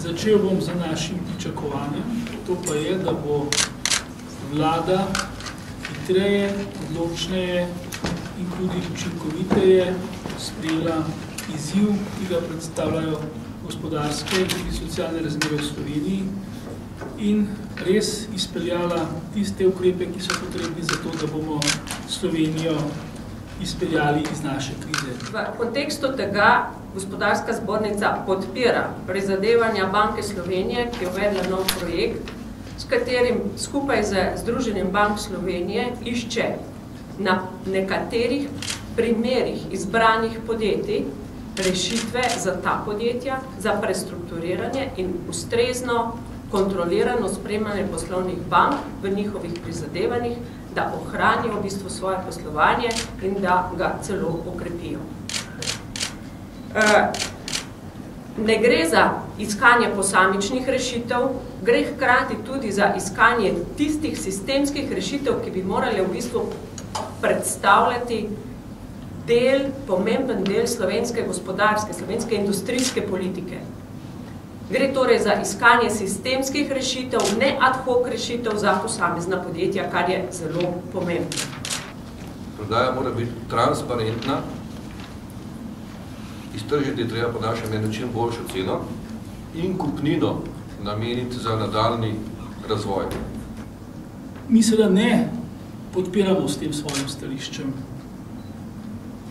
Začel bom z našim pričakovanjem, to pa je, da bo vlada hitreje, odločneje in tudi učinkoviteje sprejela izziv, ki ga predstavljajo gospodarske in socialne razmere v Sloveniji in res izpeljala tiste ukrepe, ki so potrebni za to, da bomo Slovenijo izpeljali iz naše krize. V kontekstu tega Gospodarska zbornica podpira prizadevanja Banke Slovenije, ki je uvedla nov projekt, s katerim skupaj z Združenjem Bank Slovenije išče na nekaterih primerih izbranih podjetij rešitve za ta podjetja, za prestrukturiranje in ustrezno kontrolirano spremljanje poslovnih bank v njihovih prizadevanjih, da ohranijo v bistvu svoje poslovanje in da ga celo okrepijo. Ne gre za iskanje posamičnih rešitev, gre hkrati tudi za iskanje tistih sistemskih rešitev, ki bi morali v bistvu predstavljati pomemben del slovenske gospodarske, slovenske industrijske politike. Gre torej za iskanje sistemskih rešitev, ne ad hoc rešitev za posamezna podjetja, kar je zelo pomembno. Prodaja mora biti transparentna, iztržiti treba po našem mnenju čim boljšo ceno in kupnino nameniti za nadaljnji razvoj. Mi seveda ne podpiramo s tem svojim stališčem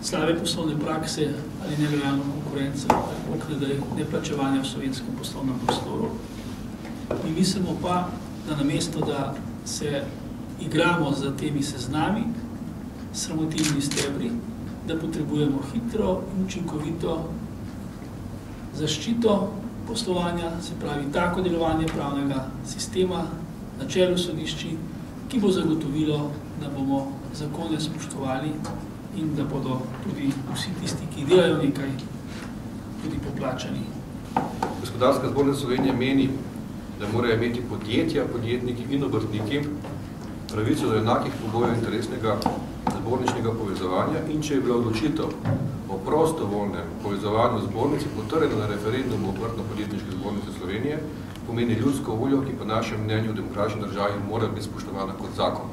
slabe poslovne prakse ali nelojalno konkurenco, ali neplačevanja v slovenskem poslovnem prostoru. Mi mislimo pa, da namesto, da se igramo za temi seznami, sramotilni stebri, da potrebujemo hitro in učinkovito zaščito poslovanja, se pravi tako delovanje pravnega sistema na čelu sodišči, ki bo zagotovilo, da bomo zakone spoštovali in da bodo tudi vsi tisti, ki delajo nekaj, tudi poplačani. Gospodarska zbornica Slovenije meni, da morajo imeti podjetja, podjetniki in obrtniki pravico do enakih pogojev interesnega zborničnega povezovanja in če je bila odločitev o prostovoljnem povezovanju zbornici potrjena na referendumu Obrtno-podjetniške zbornice Slovenije, pomeni ljudsko voljo, ki po našem mnenju v demokratični državi mora biti spoštovana kot zakon.